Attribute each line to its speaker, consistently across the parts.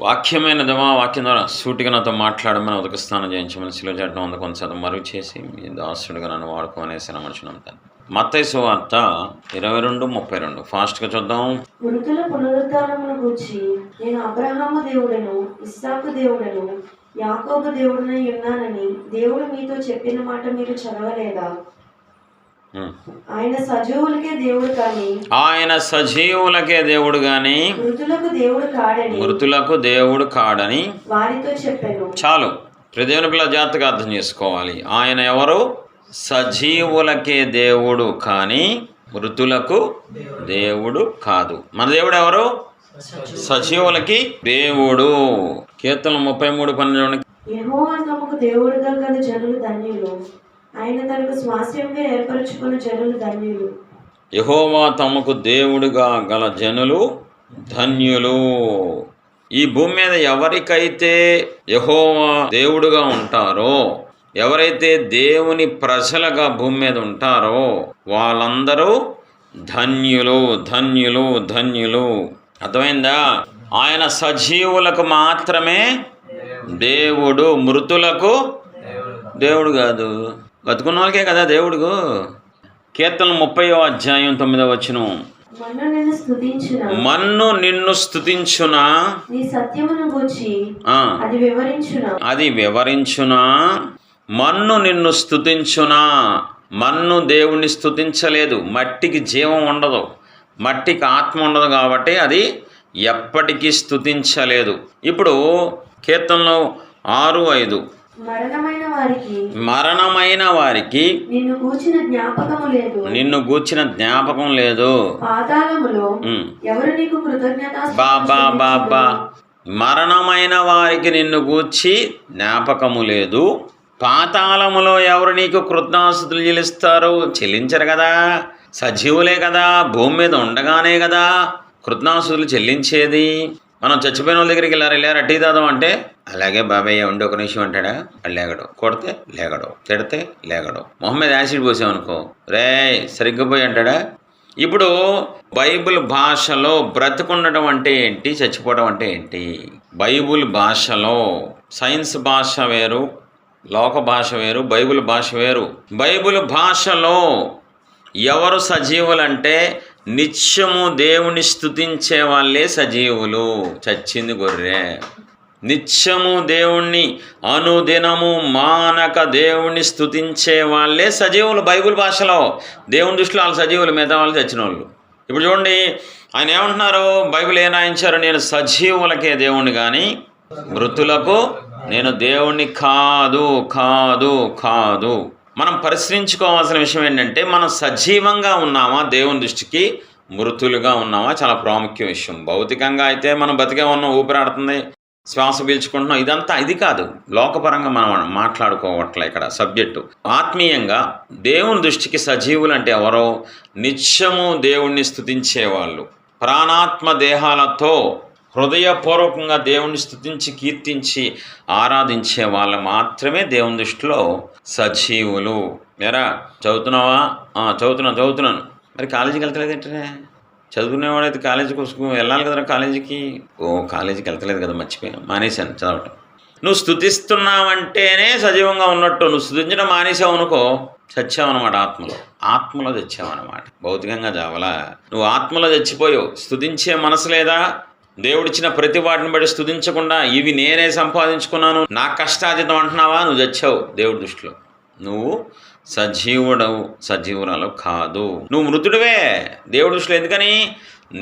Speaker 1: వాక్యమైన దేవా, వాక్యం ద్వారా సూటిగా నాతో మాట్లాడమని, ఉదక స్నానం చేయించమని, సిలువ చేయడం అందు కొంచెం మరుగు చేసి మీ దాసుడిగా నన్ను వాడుకోనేసిన మనుషులంతా. మత్తయి సువార్త 22:32 ఫాస్ట్గా చూద్దాం.
Speaker 2: మృతుల పునరుద్ధానమును గూర్చి నేను అబ్రహాము దేవుడను, ఇస్సాకు దేవుడను, యాకోబు దేవుడనై ఉన్నానని దేవుడు మీతో చెప్పిన మాట మీరు చదవలేదా? ఆయన సజీవులకే దేవుడు కానీ
Speaker 1: మృతులకు దేవుడు కాడని
Speaker 2: వారితో చెప్పాను.
Speaker 1: చాలు. ప్రదేవుని పిల్ల జాగ్రత్తగా అర్థం చేసుకోవాలి. ఆయన ఎవరు? సజీవులకే దేవుడు కానీ మృతులకు దేవుడు కాదు. మన దేవుడు ఎవరు? సజీవులకి దేవుడు. కీర్తన 33:12
Speaker 2: యెహోవా తమకు దేవుడుగా గల జనులు ధన్యులు, ఆయన తనకు స్వాస్యంగా ఏర్పరచుకున్న జనులు ధన్యులు.
Speaker 1: యెహోవా తమకు దేవుడుగా గల జనులు ధన్యులు. ఈ భూమి మీద ఎవరికైతే యెహోవా దేవుడుగా ఉంటారో, ఎవరైతే దేవుని ప్రజలుగా భూమి మీద ఉంటారో వాళ్ళందరూ ధన్యులు, ధన్యులు, ధన్యులు. అర్థమైందా? ఆయన సజీవులకు మాత్రమే దేవుడు, మృతులకు దేవుడు కాదు. బతుకున్న వాళ్ళకే కదా దేవుడు. కీర్తన 30:9 మన్ను నిన్ను స్తుతించునా, అది వివరించునా. మన్ను నిన్ను స్తుతించునా. మన్ను దేవుణ్ణి స్తుతించలేదు. మట్టికి జీవం ఉండదు, మట్టికి ఆత్మ ఉండదు, కాబట్టి అది ఎప్పటికీ స్తుతించలేదు. ఇప్పుడు కీర్తనలో 6:5 మరణమైన వారికి నిన్ను గూర్చిన జ్ఞాపకం లేదు. బాబా మరణమైన వారికి నిన్ను గూర్చి జ్ఞాపకము లేదు. పాతాళములో ఎవరు నీకు కృతజ్ఞతాస్తుతులు చెల్లిస్తారు? చెల్లించరు కదా. సజీవులే కదా, భూమి మీద ఉండగానే కదా కృతజ్ఞతాస్తుతులు చెల్లించేది. మనం చచ్చిపోయిన వాళ్ళ దగ్గరికి వెళ్ళారు టీ తాదాం అంటే, అలాగే బాబాయ్య ఉండి ఒక నిమిషం అంటాడా? లేగడు. కొడితే లేగడు, తిడితే లేగడు. మొహం మీద యాసిడ్ పోసామనుకో, రే సరిగ్గా పోయి అంటాడా? ఇప్పుడు బైబిల్ భాషలో బ్రతుకుండటం అంటే ఏంటి, చచ్చిపోవడం అంటే ఏంటి? బైబిల్ భాషలో సైన్స్ భాష వేరు, లోక భాష వేరు, బైబిల్ భాష వేరు. బైబిల్ భాషలో ఎవరు సజీవులంటే నిత్యము దేవుని స్తుతించే వాళ్ళే సజీవులు. చచ్చింది గొర్రె. నిత్యము దేవుణ్ణి అనుదినము మానక దేవుణ్ణి స్తుతించే వాళ్ళే సజీవులు. బైబిల్ భాషలో దేవుని దృష్టిలో వాళ్ళు సజీవులు, మిగతా వాళ్ళు చచ్చిన వాళ్ళు. ఇప్పుడు చూడండి, ఆయన ఏమంటున్నారు? బైబిల్ ఏం రాయించారు? నేను సజీవులకే దేవుణ్ణి కానీ మృతులకు నేను దేవుణ్ణి కాదు, కాదు, కాదు. మనం పరిశీలించుకోవాల్సిన విషయం ఏంటంటే, మనం సజీవంగా ఉన్నామా, దేవుని దృష్టికి మృతులుగా ఉన్నామా? చాలా ప్రాముఖ్య విషయం. భౌతికంగా అయితే మనం బతికే ఉన్నాం, ఊపిరాడుతుంది, శ్వాస పీల్చుకుంటున్నాం, ఇదంతా ఇది కాదు. లోకపరంగా మనం మాట్లాడుకోవట్లే ఇక్కడ సబ్జెక్టు. ఆత్మీయంగా దేవుని దృష్టికి సజీవులు అంటే ఎవరో? నిత్యము దేవుణ్ణి స్తుతించేవాళ్ళు, ప్రాణాత్మ దేహాలతో హృదయపూర్వకంగా దేవుణ్ణి స్తుతించి కీర్తించి ఆరాధించే వాళ్ళు మాత్రమే దేవుని దృష్టిలో సజీవులు. మేరా చదువుతున్నావా? చదువుతున్నాను. మరి కాలేజీకి వెళ్తలేదు ఏంటనే? చదువుకునేవాడైతే కాలేజీకి వెళ్ళాలి కదరా కాలేజీకి. కాలేజీకి వెళ్తలేదు కదా, మర్చిపోయాను, మానేశాను చదవటం. నువ్వు స్తుతిస్తున్నావంటేనే సజీవంగా ఉన్నట్టు. నువ్వు స్తుతించడం మానేసావు అనుకో, చచ్చావన్నమాట. ఆత్మలో చచ్చావన్నమాట. భౌతికంగా చావలా, నువ్వు ఆత్మలో చచ్చిపోయావు. స్తుతించే మనసు లేదా? దేవుడిచ్చిన ప్రతి వాటిని బట్టి స్తుతించకుండా ఇవి నేనే సంపాదించుకున్నాను, నా కష్టార్జితం అంటున్నావా? నువ్వు చచ్చావు దేవుడి దృష్టిలో. నువ్వు సజీవుడవు, సజీవురాలు కాదు. నువ్వు మృతుడివే దేవుడి దృష్టిలో. ఎందుకని?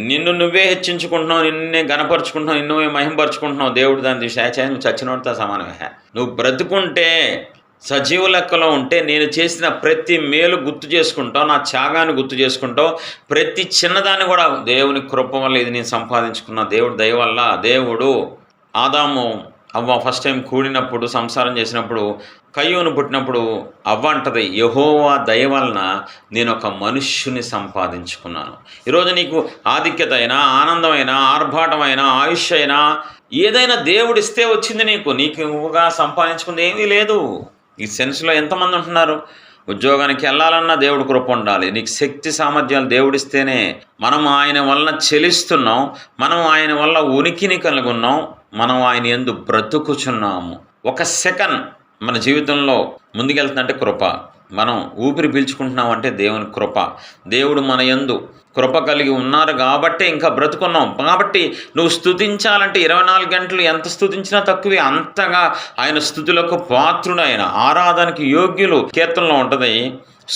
Speaker 1: నిన్ను నువ్వే హెచ్చించుకుంటున్నావు, నిన్నే గణపరుచుకుంటున్నావు, నిన్ను మహింపరుచుకుంటున్నావు. దేవుడు దాన్ని చూసి నువ్వు చచ్చినోడితో సమానమే. నువ్వు బ్రతుకుంటే, సజీవ లెక్కలో ఉంటే, నేను చేసిన ప్రతి మేలు గుర్తు చేసుకుంటావు, నా త్యాగాన్ని గుర్తు చేసుకుంటావు. ప్రతి చిన్నదాన్ని కూడా దేవుని కృప వల్ల ఇది నేను సంపాదించుకున్న, దేవుడి దయ వల్ల. దేవుడు ఆదాము అవ్వ ఫస్ట్ టైం కూడినప్పుడు, సంసారం చేసినప్పుడు, కయ్యూను పుట్టినప్పుడు అవ్వ అంటది, యెహోవా దయ వలన నేను ఒక మనుష్యుని సంపాదించుకున్నాను. ఈరోజు నీకు ఆధిక్యత అయినా, ఆనందమైనా, ఆర్భాటమైనా, ఆయుష్ అయినా, ఏదైనా దేవుడిస్తే వచ్చింది. నీకు నువ్వుగా సంపాదించుకుంది ఏమీ లేదు. ఈ సెన్స్లో ఎంతమంది ఉంటున్నారు? ఉద్యోగానికి వెళ్ళాలన్నా దేవుడి కృప ఉండాలి. నీకు శక్తి సామర్థ్యాలు దేవుడిస్తేనే మనం ఆయన వలన చెలిస్తున్నాం, మనం ఆయన వల్ల ఉనికిని కలిగి ఉన్నాం. మనం ఆయన యందు బ్రతుకుచున్నాము. ఒక సెకండ్ మన జీవితంలో ముందుకెళ్తుందంటే కృప. మనం ఊపిరి పీల్చుకుంటున్నామంటే దేవుని కృప. దేవుడు మన యందు కృప కలిగి ఉన్నారు కాబట్టే ఇంకా బ్రతుకున్నాం. కాబట్టి నువ్వు స్తుతించాలంటే 24 గంటలు ఎంత స్తుతించినా తక్కువే. అంతగా ఆయన స్తుతులకు పాత్రుడు, ఆయన ఆరాధనకి యోగ్యులు. కీర్తనలో ఉంటుంది,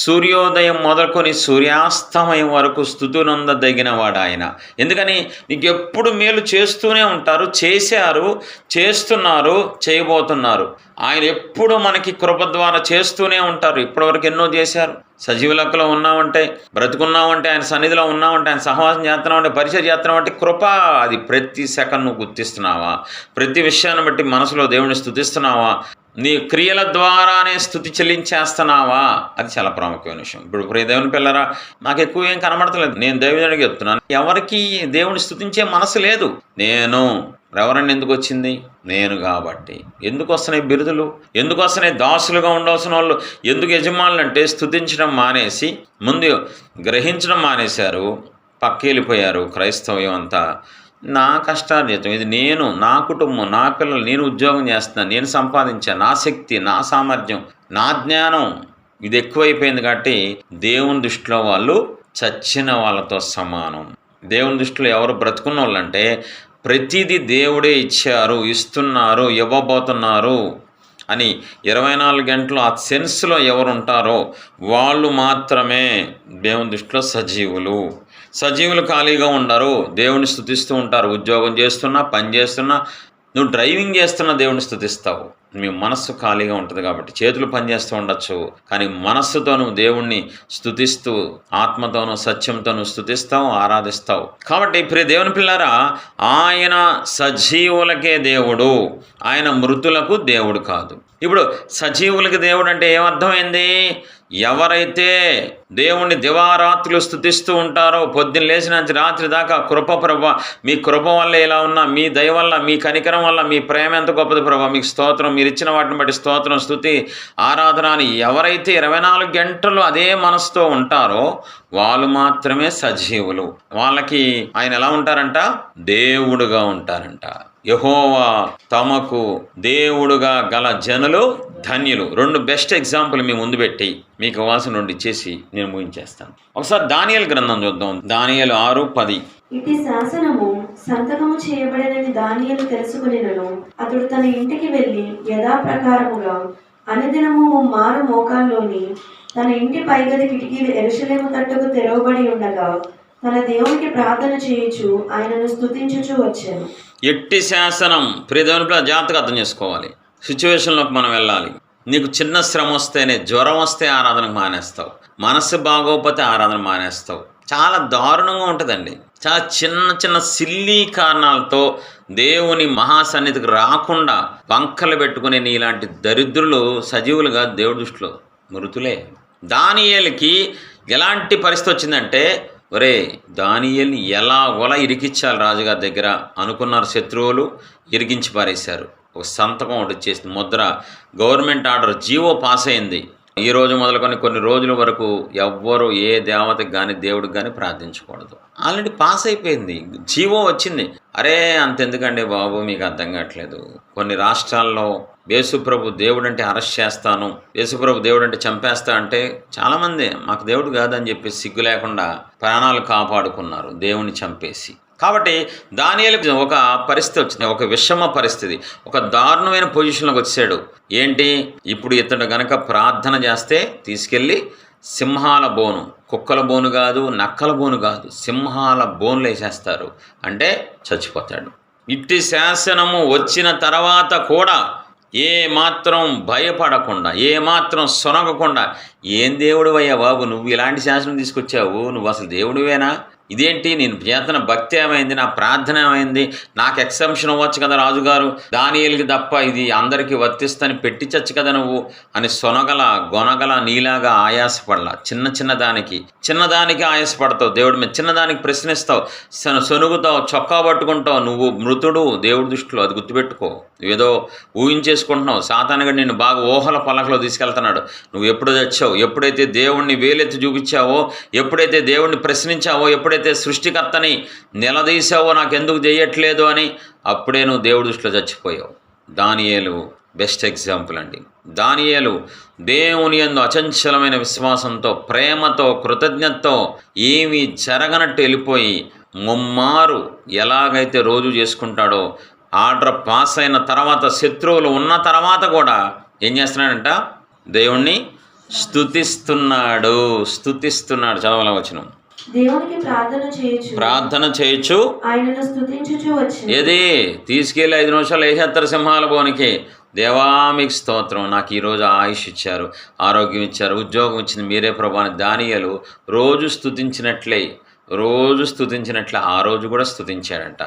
Speaker 1: సూర్యోదయం మొదలుకొని సూర్యాస్తమయం వరకు స్తుతునందదగిన వాడు ఆయన. ఎందుకని నీకు ఎప్పుడు మేలు చేస్తూనే ఉంటారు, చేశారు, చేస్తున్నారు, చేయబోతున్నారు. ఆయన ఎప్పుడు మనకి కృప ద్వారా చేస్తూనే ఉంటారు. ఇప్పటివరకు ఎన్నో చేశారు. సజీవ లెక్కలో ఉన్నామంటే, బ్రతుకున్నామంటే, ఆయన సన్నిధిలో ఉన్నామంటే, ఆయన సహవాసం చేస్తున్నామంటే, పరిచయం చేస్తున్నామంటే కృప. అది ప్రతి సెకండ్ నువ్వు గుర్తిస్తున్నావా? ప్రతి విషయాన్ని బట్టి మనసులో దేవుని స్తుతిస్తున్నావా? నీ క్రియల ద్వారానే స్తుతి చెల్లించేస్తున్నావా? అది చాలా ప్రాముఖ్యమైన విషయం. ఇప్పుడు ప్రియ దేవుని పిల్లరా, నాకు ఎక్కువ ఏం కనబడతలేదు. నేను దేవునికి చెప్తున్నాను, ఎవరికి దేవుని స్తుతించే మనసు లేదు. నేను రెవరెండ్ ఎందుకు వచ్చింది? నేను కాబట్టి. ఎందుకు వస్తున్నాయి బిరుదులు? ఎందుకు వస్తున్నాయి దాసులుగా ఉండవలసిన వాళ్ళు? ఎందుకు యజమానులు అంటే స్తుతించడం మానేసి ముందు గ్రహించడం మానేశారు, పక్కెళ్ళిపోయారు. క్రైస్తవ్యం అంతా నా కష్టార్జితం, ఇది నేను, నా కుటుంబం, నా పిల్లలు, నేను ఉద్యోగం చేస్తున్నాను, నేను సంపాదించాను, నా శక్తి, నా సామర్థ్యం, నా జ్ఞానం, ఇది ఎక్కువైపోయింది. కాబట్టి దేవుని దృష్టిలో వాళ్ళు చచ్చిన వాళ్ళతో సమానం. దేవుని దృష్టిలో ఎవరు బ్రతుకున్న వాళ్ళంటే ప్రతిదీ దేవుడే ఇచ్చారు, ఇస్తున్నారు, ఇవ్వబోతున్నారు అని 24 గంటలు ఆ సెన్స్లో ఎవరు ఉంటారో వాళ్ళు మాత్రమే దేవుని దృష్టిలో సజీవులు. సజీవులు ఖాళీగా ఉండరు, దేవుని స్తుతిస్తూ ఉంటారు. ఉద్యోగం చేస్తున్నా, పని చేస్తున్నా, నువ్వు డ్రైవింగ్ చేస్తున్నా దేవుని స్తుతిస్తావు. మీ మనస్సు ఖాళీగా ఉంటుంది కాబట్టి చేతులు పనిచేస్తూ ఉండొచ్చు, కానీ మనస్సుతో నువ్వు దేవుణ్ణి స్తుతిస్తూ ఆత్మతోనూ సత్యంతోనూ స్తుతిస్తావు, ఆరాధిస్తావు. కాబట్టి ప్రియ దేవుని పిల్లారా, ఆయన సజీవులకే దేవుడు, ఆయన మృతులకు దేవుడు కాదు. ఇప్పుడు సజీవులకి దేవుడు అంటే ఏమర్థమైంది? ఎవరైతే దేవుణ్ణి దివారాత్రులు స్తుతిస్తూ ఉంటారో, పొద్దున్న లేచిన నుంచి రాత్రి దాకా, కృప ప్రభా, మీ కృప వల్ల ఇలా ఉన్నా, మీ దయ వల్ల, మీ కనికరం వల్ల, మీ ప్రేమ ఎంత గొప్పది ప్రభా, మీకు స్తోత్రం, మీరు ఇచ్చిన వాటిని బట్టి స్తోత్రం, స్తుతి, ఆరాధన అని ఎవరైతే 24 గంటలు అదే మనసుతో ఉంటారో వాళ్ళు మాత్రమే సజీవులు. వాళ్ళకి ఆయన ఎలా ఉంటారంట? దేవుడుగా ఉంటారంట. యెహోవా తమకు దేవుడుగా గల జనులు ధన్యులు. 2 బెస్ట్ ఎగ్జాంపుల్ మీ ముందు పెట్టి మీకు వాసన 2 ఇచ్చేసి నేను ముగించేస్తాను. ఒకసారి దానియేలు గ్రంథం చూద్దాం. దానియేలు 6:10.
Speaker 2: ఇటు శాసనము సంతకము చేయబడినని దానియేలు తెలుసుకునినను అతడు తన ఇంటికి వెళ్ళి యథాప్రకారముగా అనుదినము మారు మోకాల్లోని తన ఇంటి పైగది కిటికీలు యెరూషలేము తట్టుకు తెరవబడి ఉండగా తన దేవునికి ప్రార్థన చేయుచు ఆయనను స్తుతించుచు వచ్చాను.
Speaker 1: ఎట్టి శాసనం ప్రియ దేవుని జాగ్రత్తగా అర్థం చేసుకోవాలి. సిచ్యువేషన్లోకి మనం వెళ్ళాలి. నీకు చిన్న శ్రమ వస్తేనే, జ్వరం వస్తే ఆరాధనకు మానేస్తావు, మనసు బాగోకపోతే ఆరాధన మానేస్తావు. చాలా దారుణంగా ఉంటుందండి. చాలా చిన్న చిన్న సిల్లీ కారణాలతో దేవుని మహాసన్నిధికి రాకుండా వంకలు పెట్టుకునే నీలాంటి దరిద్రులు సజీవులుగా దేవుడి దృష్టిలో మృతులే. దానియేలుకి ఎలాంటి పరిస్థితి వచ్చిందంటే, ఒరే దానియేలుని ఎలాగోలా ఇరికించాలి రాజుగారి దగ్గర అనుకున్నారు. శత్రువులు ఇరికించి పారేశారు. ఒక సంతకం ఒకటి వచ్చేసింది, Mudra, government order, GO pass అయింది. ఈ రోజు మొదలుకొని కొన్ని రోజుల వరకు ఎవ్వరూ ఏ దేవతకి కానీ దేవుడికి కానీ ప్రార్థించకూడదు. ఆల్రెడీ పాస్ అయిపోయింది, జీవో వచ్చింది. అరే అంతెందుకండి బాబు, మీకు అర్థం కావట్లేదు. కొన్ని రాష్ట్రాల్లో యేసుప్రభు దేవుడు అంటే అరెస్ట్ చేస్తాను, యేసుప్రభు దేవుడు అంటే చంపేస్తా అంటే చాలామంది మాకు దేవుడు కాదని చెప్పి సిగ్గు లేకుండా ప్రాణాలు కాపాడుకున్నారు దేవుని చంపేసి. కాబట్టి దానియేలుకి ఒక పరిస్థితి వచ్చింది, ఒక విషమ పరిస్థితి, ఒక దారుణమైన పొజిషన్లోకి వచ్చాడు. ఏంటి? ఇప్పుడు ఇతడు గనక ప్రార్థన చేస్తే తీసుకెళ్ళి సింహాల బోను, కుక్కల బోను కాదు, నక్కల బోను కాదు, సింహాల బోన్లు వేసేస్తారు, అంటే చచ్చిపోతాడు. ఇట్టి శాసనము వచ్చిన తర్వాత కూడా ఏ మాత్రం భయపడకుండా, ఏ మాత్రం సొనగకుండా, ఏం దేవుడు అయ్యా బాబు, నువ్వు ఇలాంటి శాసనం తీసుకొచ్చావు, నువ్వు అసలు దేవుడివేనా? ఇదేంటి, నేను చేతన భక్తి ఏమైంది, నా ప్రార్థన ఏమైంది, నాకు ఎక్సెంప్షన్ అవ్వచ్చు కదా రాజుగారు, దానియేలుకి తప్ప ఇది అందరికీ వర్తిస్తని పెట్టించచ్చు కదా నువ్వు అని సొనగల గొనగల నీలాగా ఆయాసపడలా. చిన్నదానికి ఆయాసపడతావు, దేవుడి మీద చిన్నదానికి ప్రశ్నిస్తావు, సొనుగుతావు, చొక్కా పట్టుకుంటావు. నువ్వు మృతుడు దేవుడి దృష్టిలో, అది గుర్తుపెట్టుకో. నువ్వేదో ఊహించేసుకుంటున్నావు. సాతానుగా నిన్ను బాగా ఊహల పలకలో తీసుకెళ్తున్నాడు. నువ్వు ఎప్పుడు తెచ్చావు, ఎప్పుడైతే దేవుణ్ణి వేలెత్తి చూపించావో, ఎప్పుడైతే దేవుణ్ణి ప్రశ్నించావో, ఎప్పుడైతే ఎప్పుడైతే సృష్టికర్తని నిలదీసావో నాకెందుకు చేయట్లేదు అని, అప్పుడే నువ్వు దేవుడి దృష్టిలో చచ్చిపోయావు. దానియేలు బెస్ట్ ఎగ్జాంపుల్ అండి. దానియేలు దేవుని యందు అచంచలమైన విశ్వాసంతో, ప్రేమతో, కృతజ్ఞతతో ఏమీ జరగనట్టు వెళ్ళిపోయి ముమ్మారు ఎలాగైతే రోజు చేసుకుంటాడో, ఆర్డర్ పాస్ అయిన తర్వాత, శత్రువులు ఉన్న తర్వాత కూడా ఏం చేస్తున్నాడంట? దేవుణ్ణి స్తుతిస్తున్నాడు. చదవల వచనం.
Speaker 2: దేవునికి ప్రార్థన చేయొచ్చు ఆయనను స్తుతించుచు వచ్చి.
Speaker 1: ఏది తీసుకెళ్ళి 5 నిమిషాలు వేసేస్తారు సింహాల బోనికి. దేవా మీకు స్తోత్రం, నాకు ఈరోజు ఆయుష్ ఇచ్చారు, ఆరోగ్యం ఇచ్చారు, ఉద్యోగం ఇచ్చింది మీరే ప్రభు అని దానియేలు రోజు స్తుతించినట్లే ఆ రోజు కూడా స్తుతించాడంట.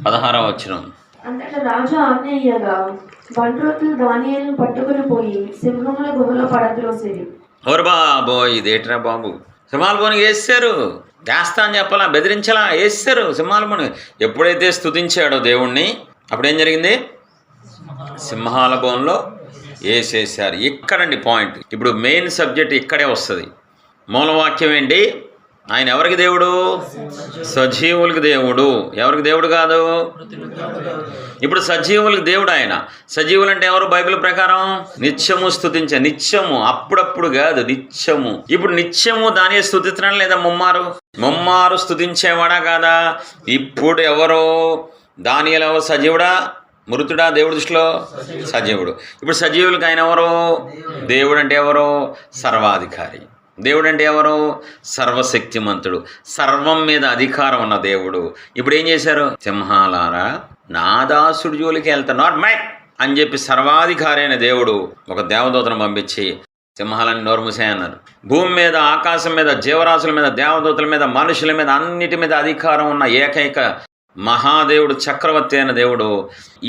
Speaker 1: 16వ వచనం.
Speaker 2: అంతటా రాజు ఆజ్ఞయ్యగా బంట్రోతులు దానియేలును పట్టుకుని పోయి సింహముల గుహలో పడద్రోసిరి.
Speaker 1: ఓరు బాబోయ్, ఇదేట్రా బాబు, సింహాల బోనికి వేస్తారు, చేస్తా అని చెప్పాలా, బెదిరించలా, వేస్తారు సింహాల బోనికి. ఎప్పుడైతే స్తుతించాడో దేవుణ్ణి, అప్పుడేం జరిగింది? సింహాల బోన్లో వేసేసారు. ఇక్కడండి పాయింట్. ఇప్పుడు మెయిన్ సబ్జెక్ట్ ఇక్కడే వస్తుంది. మూలవాక్యం ఏంటి? ఆయన ఎవరికి దేవుడు? సజీవులకి దేవుడు. ఎవరికి దేవుడు కాదు? ఇప్పుడు సజీవులకి దేవుడు ఆయన. సజీవులు అంటే ఎవరు? బైబిల్ ప్రకారం నిత్యము స్తుతించే, నిత్యము, అప్పుడప్పుడు కాదు, నిత్యము. ఇప్పుడు నిత్యము దాని స్తుతించడం లేదా? ముమ్మారు స్తుతించేవాడా కాదా? ఇప్పుడు ఎవరు? దానియేలు ఎవరు? సజీవుడా మృతుడా? దేవుడి దృష్టిలో సజీవుడు. ఇప్పుడు సజీవులకి ఆయన ఎవరు? దేవుడు అంటే ఎవరు? సర్వాధికారి. దేవుడు అంటే ఎవరు? సర్వశక్తిమంతుడు, సర్వం మీద అధికారం ఉన్న దేవుడు. ఇప్పుడు ఏం చేశారు? సింహాలారా నా దాసుడి జోలికి వెళ్తా, నాట్ మై అని చెప్పి సర్వాధికారి అయిన దేవుడు ఒక దేవదూతను పంపించి సింహాలని నోరుమూసాయి అన్నారు. భూమి మీద, ఆకాశం మీద, జీవరాశుల మీద, దేవదూతల మీద, మనుషుల మీద, అన్నిటి మీద అధికారం ఉన్న ఏకైక మహాదేవుడు, చక్రవర్తి అయిన దేవుడు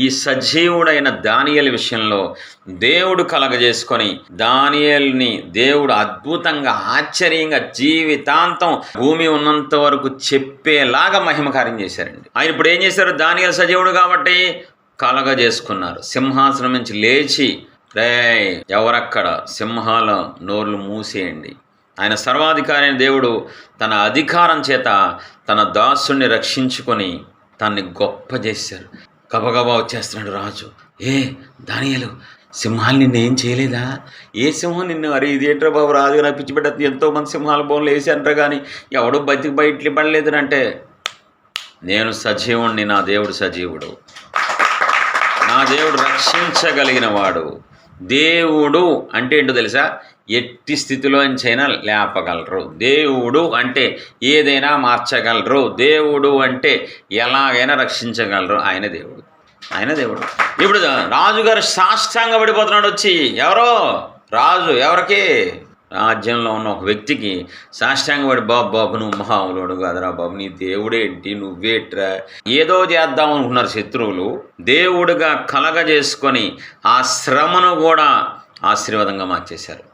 Speaker 1: ఈ సజీవుడైన దానియేలు విషయంలో దేవుడు కలగజేసుకొని దానియేలుని దేవుడు అద్భుతంగా, ఆశ్చర్యంగా, జీవితాంతం భూమి ఉన్నంత వరకు చెప్పేలాగా మహిమ కార్యం చేశారండి. ఆయన ఇప్పుడు ఏం చేశారు? దానియేలు సజీవుడు కాబట్టి కలగజేసుకున్నారు. సింహాసనం నుంచి లేచి, రే ఎవరక్కడ, సింహాల నోర్లు మూసేయండి. ఆయన సర్వాధికారి అయిన దేవుడు తన అధికారం చేత తన దాసుని రక్షించుకొని తన్ని గొప్ప చేశారు. గబగబా వచ్చేస్తున్నాడు రాజు. దానియేలు, సింహాలు నిన్ను ఏం చేయలేదా? ఏ సింహం నిన్ను? అరే ఇదేంట్రా బాబు, రాజు నా పిచ్చి పెట్ట, ఎంతోమంది సింహాల బోన్లు వేసి అంటారు కానీ ఎవడో బయటికి పడలేదు అంటే, నేను సజీవుణ్ణి, నా దేవుడు సజీవుడు, నా దేవుడు రక్షించగలిగిన వాడు. దేవుడు అంటే ఏంటో తెలుసా? ఎట్టి స్థితిలోంచైనా లేపగలరు. దేవుడు అంటే ఏదైనా మార్చగలరు. దేవుడు అంటే ఎలాగైనా రక్షించగలరు. ఆయన దేవుడు. ఇప్పుడు రాజుగారు సాష్టాంగ పడిపోతున్నాడు వచ్చి. ఎవరో రాజు, ఎవరికి? రాజ్యంలో ఉన్న ఒక వ్యక్తికి సాష్టాంగపడి, బాబు నువ్వు మహాములుడు కాదురా బాబు, నీ దేవుడేంటి, నువ్వేట్రా, ఏదో చేద్దాం అనుకున్నారు శత్రువులు. దేవుడుగా కలగజేసుకొని ఆ శ్రమను కూడా ఆశీర్వాదంగా మార్చేశారు.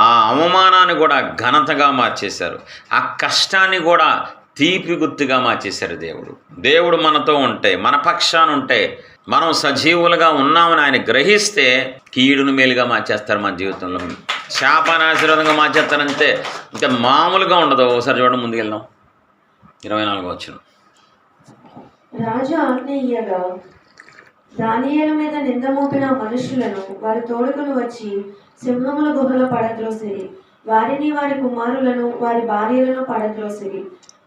Speaker 1: ఆ అవమానాన్ని కూడా ఘనతగా మార్చేశారు. ఆ కష్టాన్ని కూడా తీపి గుర్తుగా మార్చేశారు. దేవుడు మనతో ఉంటే, మన పక్షాన ఉంటే, మనం సజీవులుగా ఉన్నామని ఆయన గ్రహిస్తే కీడును మేలుగా మార్చేస్తారు. మన జీవితంలో శాపాన్ని ఆశీర్వాదంగా మార్చేస్తారంతే, ఇంకా మామూలుగా ఉండదు. ఒకసారి చూడండి, ముందుకు వెళ్దాం. 24వ వచనం.
Speaker 2: రాజు ఆజ్ఞయ్యగా దానియేలు మీద నింద మోపిన మనుషులను వారి తోడుకులు వచ్చి సింహముల గుహలో పడద్రోసిరి. వారిని, వారి కుమారులను, వారి భార్యలను పడద్రోసిరి.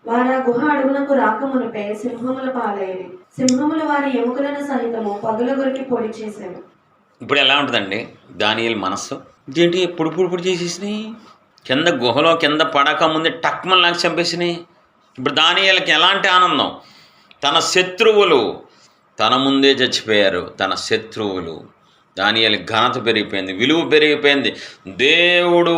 Speaker 2: వారు ఆ గుహ అడుగునకు రాకమునిపై సింహముల పాలైరి. సింహములు వారి ఎముకలను సహితము పగుల గురికి పొడి చేశారు.
Speaker 1: ఇప్పుడు ఎలా ఉంటుందండి దానియేలు మనస్సు? ఇదేంటి పొడి చేసేసినాయి, కింద గుహలో కింద పడక ముందే టక్మల్ నాకు చంపేసినాయి. ఇప్పుడు దానియేలుకి ఎలాంటి ఆనందం? తన శత్రువులు తన ముందే చచ్చిపోయారు. తన శత్రువులు. దానియేలు ఘనత పెరిగిపోయింది, విలువ పెరిగిపోయింది. దేవుడు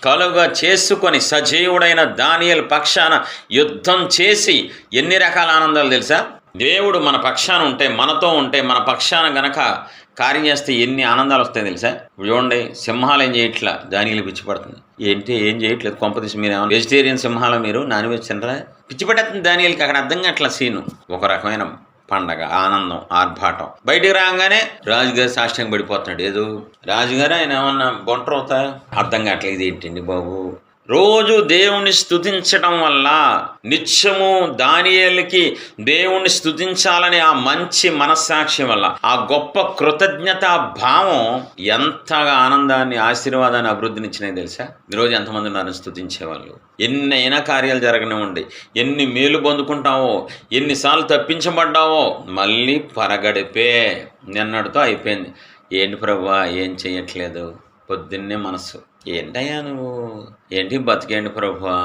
Speaker 1: కలుగా చేసుకొని సజీవుడైన దానియేలు పక్షాన యుద్ధం చేసి ఎన్ని రకాల ఆనందాలు తెలుసా? దేవుడు మన పక్షాన ఉంటే, మనతో ఉంటే, మన పక్షాన గనక కార్యం చేస్తే ఎన్ని ఆనందాలు వస్తాయి తెలుసా? ఇప్పుడు చూడండి, సింహాలు ఏం చేయట్లా, దానియేలు పిచ్చిపడుతుంది. ఏం చేయట్లేదు, కొంపతీసి మీరు ఏమన్నా వెజిటేరియన్ సింహాలు, మీరు నాన్ వెజ్ తినరా? పిచ్చిపడుతుంది దానియేలుకి. అక్కడ అర్థం కావట్లా సీను. ఒక రకమైన పండగ, ఆనందం, ఆర్భాటం. బయటికి రాగానే రాజుగారు సాష్టాంగ పడిపోతున్నాడు. ఏదో రాజుగారు ఆయన ఏమన్నా బొంటరవుతా అర్థం కావట్లేదు. ఏంటండి బాబు, రోజు దేవుణ్ణి స్తుతించడం వల్ల, నిత్యము దానియేలుకి దేవుణ్ణి స్తుతించాలని ఆ మంచి మనస్సాక్షి వల్ల, ఆ గొప్ప కృతజ్ఞతా భావం ఎంతగా ఆనందాన్ని, ఆశీర్వాదాన్ని, అభివృద్ధినిచ్చినాయి తెలుసా. ఈరోజు ఎంతమంది ఉన్నారు స్తుతించేవాళ్ళు? ఎన్నైనా కార్యాలు జరగనివ్వండి, ఎన్ని మేలు పొందుకుంటావో, ఎన్నిసార్లు తప్పించబడ్డావో, మళ్ళీ పరగడిపే. నిన్నటితో అయిపోయింది. ఏంటి ప్రభువా ఏం చెయ్యట్లేదు? పొద్దున్నే మనసు, ఏంటయ్యా నువ్వు, ఏంటి బతికేంటి ప్రభువా?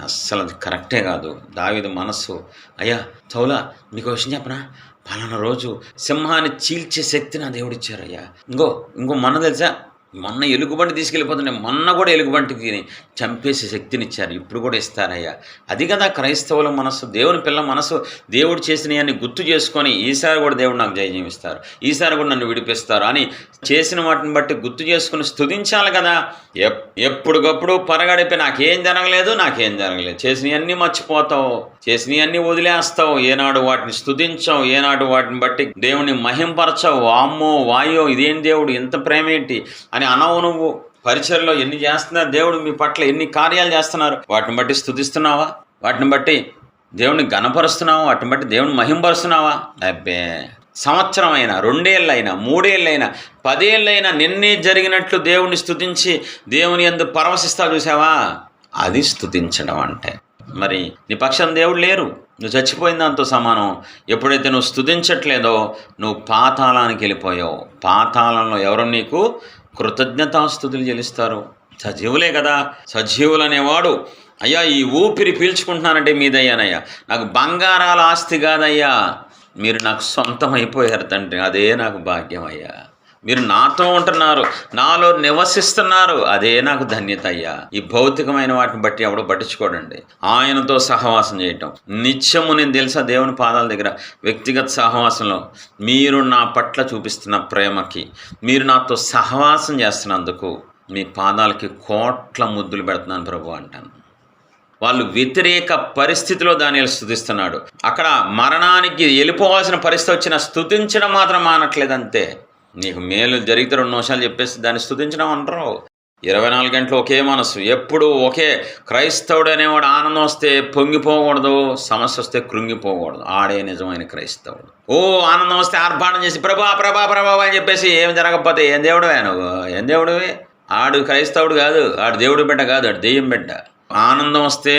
Speaker 1: అస్సలు అది కరెక్టే కాదు. దావీదు మనస్సు, అయ్యా సౌలా మీకు విషయం చెప్పనా, పలానా రోజు సింహాన్ని చీల్చే శక్తి నా దేవుడిచ్చారయ్యా. ఇంకో మొన్న తెలుసా, మొన్న ఎలుగుబంటి తీసుకెళ్ళిపోతున్నాయి, మొన్న కూడా ఎలుగుబంటికి చంపేసే శక్తినిచ్చారు, ఇప్పుడు కూడా ఇస్తారయ్యా. అది కదా క్రైస్తవుల మనసు, దేవుని పిల్ల మనసు. దేవుడు చేసినవన్నీ గుర్తు చేసుకొని, ఈసారి కూడా దేవుడు నాకు జయం ఇస్తారు, ఈసారి కూడా నన్ను విడిపిస్తారు అని చేసిన వాటిని బట్టి గుర్తు చేసుకుని స్తుతించాలి కదా. ఎప్పటికప్పుడు పరగడిపి నాకేం జరగలేదు, చేసినవన్నీ మర్చిపోతావు, చేసినవన్నీ వదిలేస్తావు, ఏనాడు వాటిని స్తుతించావు, ఏనాడు వాటిని బట్టి దేవుని మహింపరచవు. వామ్మో వాయో ఇదేం దేవుడు ఇంత ప్రేమ ఏంటి అని అనవు. నువ్వు పరిచర్లో ఎన్ని చేస్తున్నారు, దేవుడు మీ పట్ల ఎన్ని కార్యాలు చేస్తున్నారు, వాటిని బట్టి స్తుతిస్తున్నావా? వాటిని బట్టి దేవుని గణపరుస్తున్నావా? వాటిని బట్టి దేవుని మహింపరుస్తున్నావా? అబ్బే, సంవత్సరం అయినా, 2 ఏళ్ళైనా, 3 ఏళ్ళైనా, 10 ఏళ్ళైనా నిన్నే జరిగినట్లు దేవుని స్తుతించి దేవుని యందు పరవశిస్తావు చూసావా? అది స్తుతించడం అంటే. మరి నీ పక్షం దేవుడు లేరు, నువ్వు చచ్చిపోయిన దాంతో సమానం. ఎప్పుడైతే నువ్వు స్తుతించట్లేదో నువ్వు పాతాళానికి వెళ్ళిపోయావు. పాతాళంలో ఎవరు నీకు కృతజ్ఞతాస్తుతులు చెల్లిస్తారు? సజీవులే కదా. సజీవులు అనేవాడు, అయ్యా ఈ ఊపిరి పీల్చుకుంటున్నానంటే మీదయ్యానయ్యా, నాకు బంగారాల ఆస్తి కాదయ్యా, మీరు నాకు సొంతం అయిపోయారు తండ్రి, అదే నాకు భాగ్యం అయ్యా. మీరు నాతో ఉంటున్నారు, నాలో నివసిస్తున్నారు, అదే నాకు ధన్యత అయ్యా. ఈ భౌతికమైన వాటిని బట్టి ఎవడో పట్టించుకోడండి. ఆయనతో సహవాసం చేయటం నిత్యము, నేను తెలుసా దేవుని పాదాల దగ్గర వ్యక్తిగత సహవాసంలో మీరు నా పట్ల చూపిస్తున్న ప్రేమకి, మీరు నాతో సహవాసం చేస్తున్నందుకు మీ పాదాలకి కోట్ల ముద్దులు పెడుతున్నాను ప్రభు అంటాను. వాళ్ళు వ్యతిరేక పరిస్థితిలో దానియేలు స్తుతిస్తున్నాడు. అక్కడ మరణానికి వెళ్ళిపోవాల్సిన పరిస్థితి వచ్చినా స్తుతించడం మాత్రం మానట్లేదంతే. నీకు మేలు జరిగితే 2 నిమిషాలు చెప్పేసి దాన్ని స్తుతించడం అంటారు. 24 గంటలు ఒకే మనసు, ఎప్పుడు ఒకే. క్రైస్తవుడు అనేవాడు ఆనందం వస్తే పొంగిపోకూడదు, సమస్య వస్తే కృంగిపోకూడదు. ఆడే నిజమైన క్రైస్తవుడు. ఆనందం వస్తే ఆర్భాటం చేసి ప్రభా ప్రభా ప్రభా అని చెప్పేసి ఏం జరగకపోతే ఏం దేవుడువే నువ్వు? ఏం దేవుడివి? ఆడు క్రైస్తవుడు కాదు, ఆడు దేవుడి బిడ్డ కాదు, ఆడు దెయ్యం బిడ్డ. ఆనందం వస్తే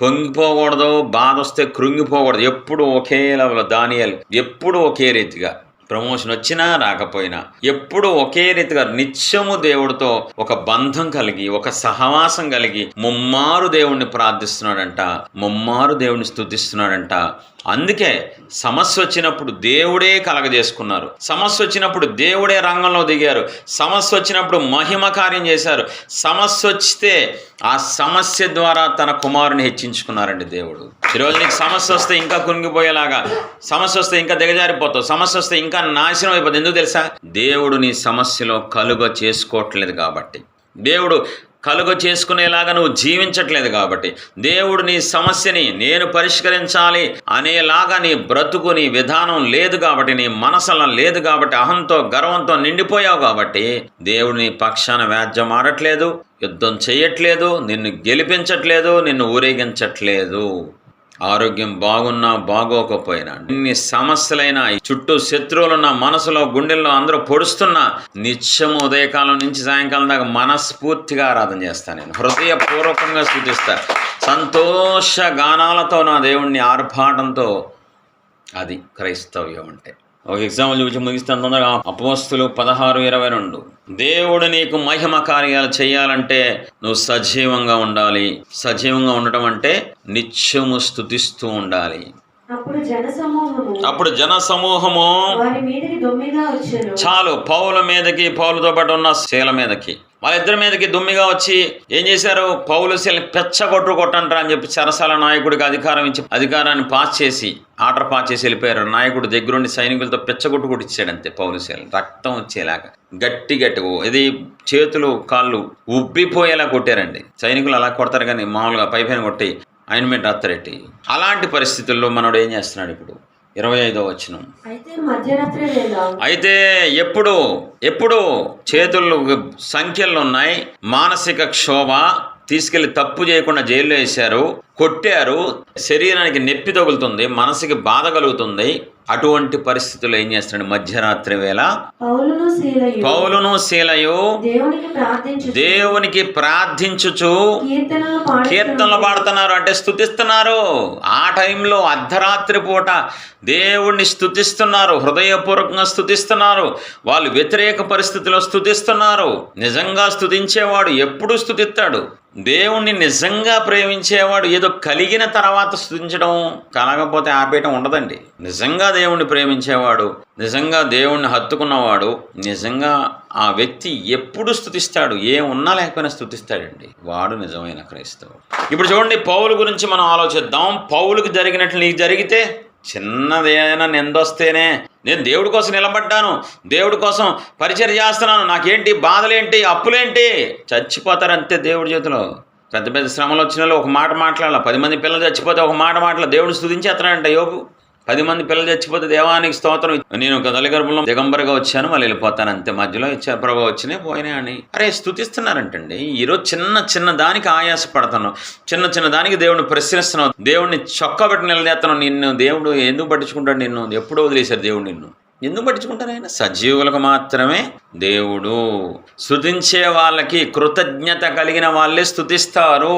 Speaker 1: పొంగిపోకూడదు, బాధ వస్తే కృంగిపోకూడదు. ఎప్పుడు ఒకే లెవెల్. దానియేలు ఎప్పుడు ఒకే రీతిగా, ప్రమోషన్ వచ్చినా రాకపోయినా ఎప్పుడు ఒకే రీతిగా నిత్యము దేవుడితో ఒక బంధం కలిగి, ఒక సహవాసం కలిగి ముమ్మారు దేవుణ్ణి ప్రార్థిస్తున్నాడంట, ముమ్మారు దేవుణ్ణి స్తుతిస్తున్నాడంట. అందుకే సమస్య వచ్చినప్పుడు దేవుడే కలగజేసుకున్నారు, సమస్య వచ్చినప్పుడు దేవుడే రంగంలో దిగారు, సమస్య వచ్చినప్పుడు మహిమ కార్యం చేశారు. సమస్య వస్తే ఆ సమస్య ద్వారా తన కుమారుని హెచ్చించుకున్నారండి దేవుడు. ఈరోజు నీకు సమస్య వస్తే ఇంకా కుంగిపోయేలాగా, సమస్య వస్తే ఇంకా దిగజారిపోతావు, సమస్య వస్తే ఇంకా నాశనం అయిపోతుంది. ఎందుకు తెలుసా? దేవుడు నీ సమస్యలో కలుగ చేసుకోవట్లేదు కాబట్టి, దేవుడు కలుగ చేసుకునేలాగా నువ్వు జీవించట్లేదు కాబట్టి, దేవుడు నీ సమస్యని నేను పరిష్కరించాలి అనేలాగా నీ బ్రతుకు, నీ విధానం లేదు కాబట్టి, నీ మనసులో లేదు కాబట్టి, అహంతో గర్వంతో నిండిపోయావు కాబట్టి దేవుడు నీ పక్షాన వ్యాజ్యం ఆడట్లేదు, యుద్ధం చేయట్లేదు, నిన్ను గెలిపించట్లేదు, నిన్ను ఊరేగించట్లేదు. ఆరోగ్యం బాగున్నా బాగోకపోయినా, ఎన్ని సమస్యలైనా, చుట్టూ శత్రువులున్నా, మనసులో గుండెల్లో అందరూ పొడుస్తున్నా, నిత్యము ఉదయకాలం నుంచి సాయంకాలం దాకా మనస్ఫూర్తిగా ఆరాధన చేస్తాను. నేను హృదయపూర్వకంగా స్తుతిస్తా, సంతోష గానాలతో నా దేవుణ్ణి ఆర్భాటంతో. అది క్రైస్తవ్యం అంటే. ఒక ఎగ్జాంపుల్ చూపించి ముగిస్తాను తొందరగా. అపోస్తులు 16:22. దేవుడు నీకు మహిమ కార్యాలు చేయాలంటే నువ్వు సజీవంగా ఉండాలి. సజీవంగా ఉండటం అంటే నిత్యము స్తుతిస్తూ ఉండాలి. అప్పుడు జన సమూహము చాలు పౌలు మీదకి, పౌలుతో పాటు ఉన్న శీల మీదకి, వాళ్ళిద్దరి మీదకి దుమ్మిగా వచ్చి ఏం చేశారు? పౌలు శీలని కొట్టంటారా అని చెప్పి చెరసాల నాయకుడికి అధికారాన్ని ఆర్డర్ పాస్ చేసి వెళ్ళిపోయారు. నాయకుడు దగ్గరుండి సైనికులతో కొట్టిచ్చాడు అంతే. పౌలు శీల రక్తం వచ్చేలాగా గట్టి ఇది చేతులు కాళ్ళు ఉబ్బిపోయేలా కొట్టారండి. సైనికులు అలా కొడతారు కానీ మామూలుగా పైపైన కొట్టి ఆయన మీద రాత్రెట్టి. అలాంటి పరిస్థితుల్లో మనోడు ఏం చేస్తున్నాడు? ఇప్పుడు 25వ వచనం. అయితే ఎప్పుడు చేతుల్లో సంఖ్యలు ఉన్నాయి, మానసిక క్షోభ, తీసుకెళ్లి తప్పు చేయకుండా జైల్లో వేశారు, కొట్టారు, శరీరానికి నొప్పి తగులుతుంది, మనసుకి బాధ కలుగుతుంది. అటువంటి పరిస్థితుల్లో ఏం చేస్తున్నాడు? మధ్యరాత్రి వేళ పౌలును శీలయు దేవునికి ప్రార్థించుచు కీర్తనలు పాడుతున్నారు, అంటే స్తుతిస్తున్నారు. ఆ టైంలో అర్ధరాత్రి పూట దేవుణ్ణి స్తుతిస్తున్నారు, హృదయపూర్వకంగా స్తుతిస్తున్నారు. వాళ్ళు వ్యతిరేక పరిస్థితిలో స్తుతిస్తున్నారు. నిజంగా స్తుతించేవాడు ఎప్పుడు స్తుతిస్తాడు? దేవుణ్ణి నిజంగా ప్రేమించేవాడు ఏదో కలిగిన తర్వాత స్తుతించడం, కలగకపోతే ఆపేయటం ఉండదండి. నిజంగా దేవుణ్ణి ప్రేమించేవాడు, నిజంగా దేవుణ్ణి హత్తుకున్నవాడు, నిజంగా ఆ వ్యక్తి ఎప్పుడు స్తుతిస్తాడు? ఏమున్నా లేకపోయినా స్తుతిస్తాడండి. వాడు నిజమైన క్రైస్తవుడు. ఇప్పుడు చూడండి, పౌలు గురించి మనం ఆలోచిద్దాం. పౌలుకి జరిగినట్లు నీకు జరిగితే, చిన్నదేదైనా నిందొస్తేనే నేను దేవుడి కోసం నిలబడ్డాను, దేవుడి కోసం పరిచయం చేస్తున్నాను, నాకేంటి బాధలేంటి, అప్పులేంటి, చచ్చిపోతారంతే దేవుడి చేతిలో. పెద్ద పెద్ద శ్రమలు వచ్చిన వాళ్ళు ఒక మాట మాట్లాడాలి. 10 మంది పిల్లలు చచ్చిపోతే ఒక మాట మాట్లాడాలి. దేవుడిని స్తుతించేస్తున్నాడంట యోగు. 10 మంది పిల్లలు చచ్చిపోతే దేవానికి స్తోత్రం, నేను ఒక తల్లిగర్భంలో దిగంబరగా వచ్చాను, మళ్ళీ వెళ్ళిపోతాను అంతే, మధ్యలో ఇచ్చారు ప్రభావ వచ్చినాయి పోయినా అని అరే స్తుతిస్తున్నారంటండి. ఈరోజు చిన్న దానికి ఆయాసపడుతున్నావు, చిన్న దానికి దేవుడిని ప్రశ్నిస్తున్నావు, దేవుడిని చొక్కబెట్టి నిలదీస్తున్నావు. నిన్ను దేవుడు ఎందుకు పట్టించుకుంటాడు? నిన్ను ఎప్పుడో వదిలేశారు దేవుడు. నిన్ను ఎందుకు పట్టించుకుంటారు? ఆయన సజీవులకు మాత్రమే దేవుడు. స్తుతించే వాళ్ళకి, కృతజ్ఞత కలిగిన వాళ్ళే స్తుతిస్తారు.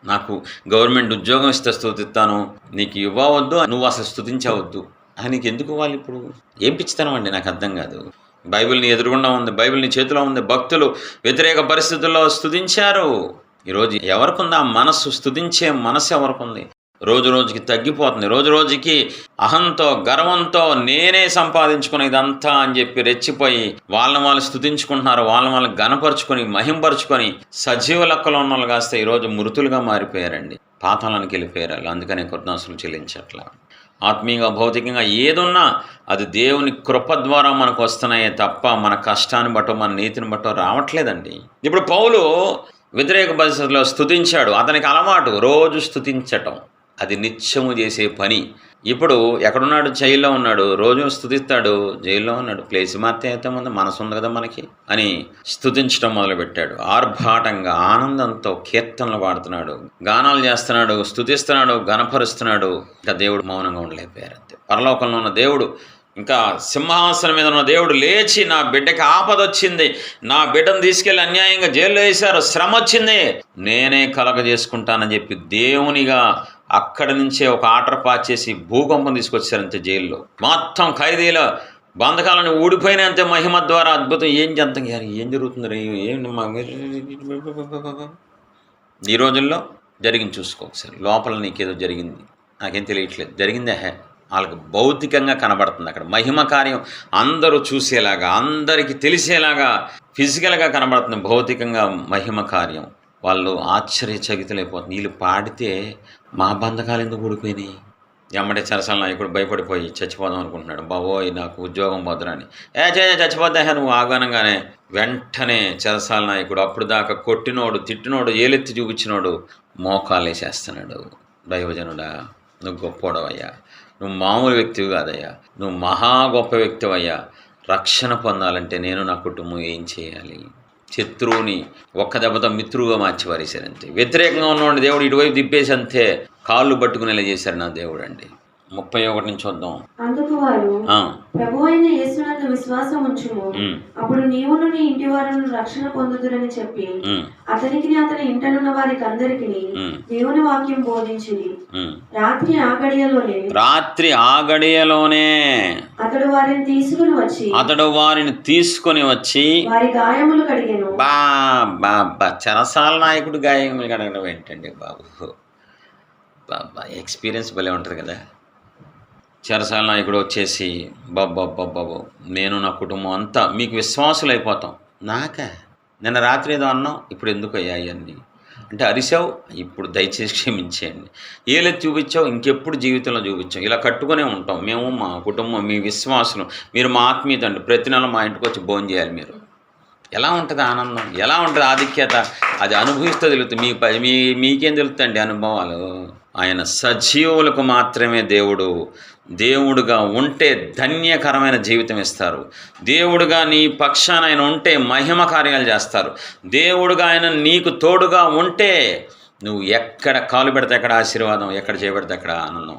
Speaker 1: నాకు గవర్నమెంట్ ఉద్యోగం ఇస్తే స్తుతిస్తాను, నీకు ఇవ్వవద్దు, నువ్వు అసలు స్తుతించవద్దు. నీకు ఎందుకు ఇవ్వాలి? ఇప్పుడు ఏం పిచ్చితనం అండి, నాకు అర్థం కాదు. బైబిల్ని ఎదురుగుండా ఉంది, బైబిల్ని చేతిలో ఉంది. భక్తులు వ్యతిరేక పరిస్థితుల్లో స్తుతించారు. ఈరోజు ఎవరికి ఉంది ఆ మనస్సు? స్తుతించే మనసు ఎవరికి ఉంది? రోజు రోజుకి తగ్గిపోతుంది. రోజు రోజుకి అహంతో, గర్వంతో నేనే సంపాదించుకుని ఇదంతా అని చెప్పి రెచ్చిపోయి వాళ్ళు స్తుతించుకుంటున్నారు, వాళ్ళు గనపరుచుకొని మహింపరుచుకొని సజీవ లెక్కలో ఉన్న వాళ్ళు కాస్త ఈరోజు మృతులుగా మారిపోయారండి, పాతాళానికి వెళ్ళిపోయారు. అందుకనే కృతజ్ఞతలు చెల్లించట్లా. ఆత్మీయంగా, భౌతికంగా ఏదున్నా అది దేవుని కృప ద్వారా మనకు వస్తున్నాయే తప్ప మన కష్టాన్ని బట్టో మన నీతిని బట్టో రావట్లేదండి. ఇప్పుడు పౌలు వ్యతిరేక పరిస్థితుల్లో స్తుతించాడు. అతనికి అలవాటు రోజు స్తుతించటం, అది నిత్యము చేసే పని. ఇప్పుడు ఎక్కడున్నాడు? జైల్లో ఉన్నాడు, రోజు స్తుతిస్తాడు. జైల్లో ఉన్నాడు, ప్లేస్ మార్తే అయితే ముందు మనసు ఉంది కదా మనకి అని స్తుతించడం మొదలుపెట్టాడు. ఆర్భాటంగా, ఆనందంతో కీర్తనలు పాడుతున్నాడు, గానాలు చేస్తున్నాడు, స్తుతిస్తున్నాడు, గణపరుస్తున్నాడు. ఇంకా దేవుడు మౌనంగా ఉండలేకపోయారు అంతే. పరలోకంలో ఉన్న దేవుడు, ఇంకా సింహాసనం మీద ఉన్న దేవుడు లేచి, నా బిడ్డకి ఆపద వచ్చింది, నా బిడ్డను తీసుకెళ్ళి అన్యాయంగా జైల్లో వేశారు, శ్రమ వచ్చింది, నేనే కలగజేసుకుంటానని చెప్పి దేవునిగా అక్కడి నుంచే ఒక ఆర్డర్ పాస్ చేసి భూకంపం తీసుకొచ్చారంతే. జైల్లో మొత్తం ఖైదీల బంధకాలను ఊడిపోయిన అంతే మహిమ ద్వారా. అద్భుతం. ఏం జరుగుతుంది? ఈ రోజుల్లో జరిగింది చూసుకో ఒకసారి. లోపల నీకేదో జరిగింది, నాకేం తెలియట్లేదు, జరిగిందే వాళ్ళకి భౌతికంగా కనబడుతుంది. అక్కడ మహిమ కార్యం అందరూ చూసేలాగా, అందరికీ తెలిసేలాగా ఫిజికల్గా కనబడుతుంది. భౌతికంగా మహిమ కార్యం వాళ్ళు ఆశ్చర్యచకితులైపోతుంది. వీళ్ళు పాడితే మా బంధకాలు ఎందుకు ఊడిపోయినాయి? ఎమ్మడే చెరసాల నాయకుడు భయపడిపోయి చచ్చిపోదాం అనుకుంటున్నాడు. బాబోయ్ నాకు ఉద్యోగం పోద్దురని. చచ్చిపోద్దా నువ్వు ఆగానంగానే వెంటనే చెరసాల నాయకుడు అప్పుడు దాకా కొట్టినోడు, తిట్టినోడు, ఏలెత్తి చూపించినోడు మోకాలేసేస్తున్నాడు. దైవజనుడా, నువ్వు గొప్పోడవయ్యా, నువ్వు మామూలు వ్యక్తివి కాదయ్యా, నువ్వు మహా గొప్ప వ్యక్తివయ్యా. రక్షణ పొందాలంటే నేను, నా కుటుంబం ఏం చేయాలి? శత్రువుని ఒక్క దెబ్బతో మిత్రువుగా మార్చి పారేశారంతే. వ్యతిరేకంగా ఉన్నవాడిని దేవుడు ఇటువైపు తిప్పేసి అంతే కాళ్ళు పట్టుకునేలా చేశారు నా దేవుడు అండి. 31 నుంచి చూద్దాం.
Speaker 2: అందుకు వారు, ప్రభువైన యేసునందు విశ్వాసం ఉంచుము, అప్పుడు నీవును నీ ఇంటి వారును రక్షణ పొందుదురని చెప్పి అతనికి అతని ఇంటనున్న వారికి అందరికి దేవుని వాక్యం బోధించింది. రాత్రి ఆ గడియలోనే అతడు వారిని తీసుకుని వచ్చి వారి గాయములు కడిగెను.
Speaker 1: చెరసాల నాయకుడు గాయములు కడగడం ఏంటండి బాబు? ఎక్స్పీరియన్స్ భలే ఉంటుంది కదా. చెరసాల నాయకుడు వచ్చేసి బాబు నేను, నా కుటుంబం అంతా మీకు విశ్వాసులు అయిపోతాం. నాకా నిన్న రాత్రి ఏదో అన్నాం, ఇప్పుడు ఎందుకు అయ్యాయి అన్నీ అంటే అరిసావు, ఇప్పుడు దయచేసి క్షమించేయండి. ఏలేదు చూపించావు, ఇంకెప్పుడు జీవితంలో చూపించాం. ఇలా కట్టుకునే ఉంటాం మేము, మా కుటుంబం, మీ విశ్వాసులు, మీరు మా ఆత్మీయత అండి. ప్రతి నెల మా ఇంటికి వచ్చి భోజనం చేయాలి. మీరు ఎలా ఉంటుంది ఆనందం, ఎలా ఉంటుంది ఆధిక్యత? అది అనుభవిస్తే తెలుస్తుంది. మీకేం తెలుస్తుందండి అనుభవాలు? ఆయన సజీవులకు మాత్రమే దేవుడుగా ఉంటే ధన్యకరమైన జీవితం ఇస్తారు. దేవుడుగా నీ పక్షాన ఆయన ఉంటే మహిమ కార్యాలు చేస్తారు. దేవుడుగా ఆయన నీకు తోడుగా ఉంటే నువ్వు ఎక్కడ కాలు పెడితే ఎక్కడ ఆశీర్వాదం, ఎక్కడ చేయబడితే అక్కడ ఆనందం.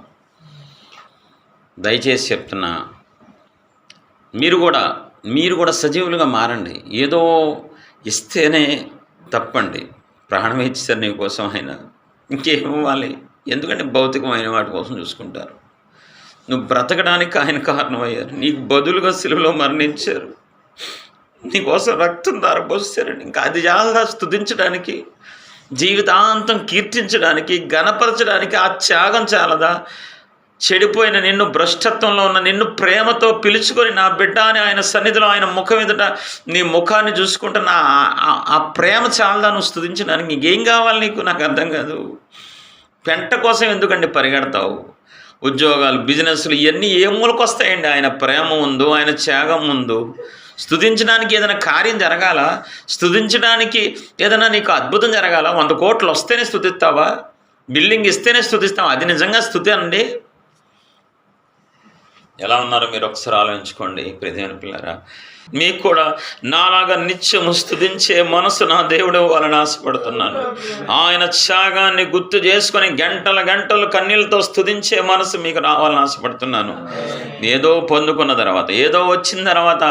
Speaker 1: దయచేసి చెప్తున్నా, మీరు కూడా సజీవులుగా మారండి. ఏదో ఇస్తేనే తప్పండి. ప్రాణం ఇచ్చారు నీ కోసం ఆయన, ఇంకేం ఇవ్వాలి? ఎందుకంటే భౌతికమైన వాటి కోసం చూసుకుంటారు. నువ్వు బ్రతకడానికి ఆయన కారణమయ్యారు. నీకు బదులుగా సిలువలో మరణించారు. నీకోసం రక్తం ధారపోసారండి. ఇంకా అది చాలా స్తుతించడానికి, జీవితాంతం కీర్తించడానికి, ఘనపరచడానికి ఆ త్యాగం చాలదా? చెడిపోయిన నిన్ను, భ్రష్టత్వంలో ఉన్న నిన్ను ప్రేమతో పిలుచుకొని నా బిడ్డ అని ఆయన సన్నిధిలో ఆయన ముఖం ఎదుట నీ ముఖాన్ని చూసుకుంటున్న ఆ ప్రేమ చాలదా నువ్వు స్తుతించడానికి? ఇంకేం కావాలి నీకు? నాకు అర్థం కాదు. పెంట కోసం ఎందుకండి పరిగెడతావు? ఉద్యోగాలు, బిజినెస్లు ఇవన్నీ ఏ మూలకు వస్తాయండి? ఆయన ప్రేమ ముందు, ఆయన త్యాగం ముందు. స్తుతించడానికి ఏదైనా కార్యం జరగాల, స్తుతించడానికి ఏదైనా నీకు అద్భుతం జరగాల. 100 కోట్లు వస్తేనే స్తుతిస్తావా? బిల్డింగ్ ఇస్తేనే స్తుతిస్తావా? అది నిజంగా స్తుతి అండి? ఎలా ఉన్నారో మీరు ఒకసారి ఆలోచించుకోండి. ప్రియమైన పిల్లరా, మీకు కూడా నాలాగా నిత్యము స్తుతించే మనసు నా దేవుడు వాళ్ళని ఆశపడుతున్నాను. ఆయన త్యాగాన్ని గుర్తు చేసుకొని గంటలు కన్నీళ్ళతో స్తుతించే మనసు మీకు రావాలని ఆశపడుతున్నాను. ఏదో పొందుకున్న తర్వాత, ఏదో వచ్చిన తర్వాత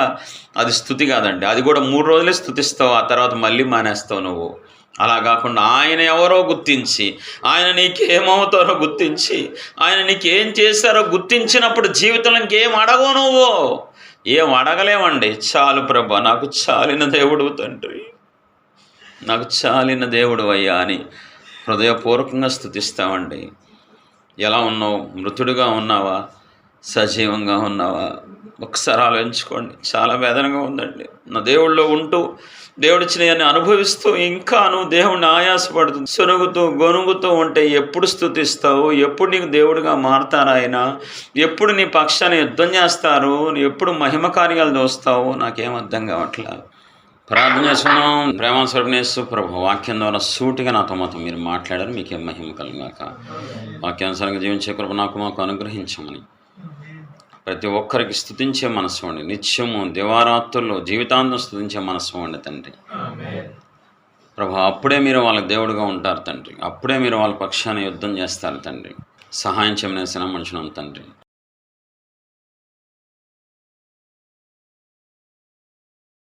Speaker 1: అది స్తుతి కాదండి. అది కూడా 3 రోజులే స్తుతిస్తావు, ఆ తర్వాత మళ్ళీ మానేస్తావు నువ్వు. అలా కాకుండా ఆయన ఎవరో గుర్తించి, ఆయన నీకేమవుతారో గుర్తించి, ఆయన నీకేం చేశారో గుర్తించినప్పుడు జీవితంలో ఇంకేం అడగవు నువ్వు. ఏం అడగలేమండి. చాలు ప్రభా, నాకు చాలిన దేవుడు తండ్రి, నాకు చాలిన దేవుడు అయ్యా అని హృదయపూర్వకంగా స్తుతిస్తామండి. ఎలా ఉన్నావు? మృతుడుగా ఉన్నావా? సజీవంగా ఉన్నావా? ఒకసారి ఆలోచించుకోండి. చాలా వేదనగా ఉందండి. నా దేవుళ్ళో ఉంటూ, దేవుడిచ్చినవన్నీ అనుభవిస్తూ ఇంకాను దేవుడిని ఆయాసపడుతూ, సొనుగుతూ, గొనుగుతూ ఉంటే ఎప్పుడు స్తుతిస్తావు? ఎప్పుడు నీకు దేవుడిగా మారతారు ఆయన? ఎప్పుడు నీ పక్షాన్ని యుద్ధం చేస్తారు? ఎప్పుడు మహిమ కార్యాలు దోస్తావు? నాకేం అర్థం కావట్లా. ప్రార్థన చేస్తున్నాం. ప్రేమాస్వరూపనేసు ప్రభు, వాక్యం ద్వారా సూటిగా నాతో మాతో మీరు మాట్లాడారు. మీకేం మహిమ కలుగాక. వాక్యానుసారంగా జీవించే కృప మాకు అనుగ్రహించమని ప్రతి ఒక్కరికి స్తుతించే మనసు అండి. నిత్యము దివారాత్రుల్లో జీవితాంతం స్తుతించే మనసు అండి తండ్రి. ప్రభు, అప్పుడే మీరు వాళ్ళకి దేవుడుగా ఉంటారు తండ్రి. అప్పుడే మీరు వాళ్ళ పక్షాన్ని యుద్ధం చేస్తారు తండ్రి. సహాయం చేయమనేసిన మనుషులం తండ్రి.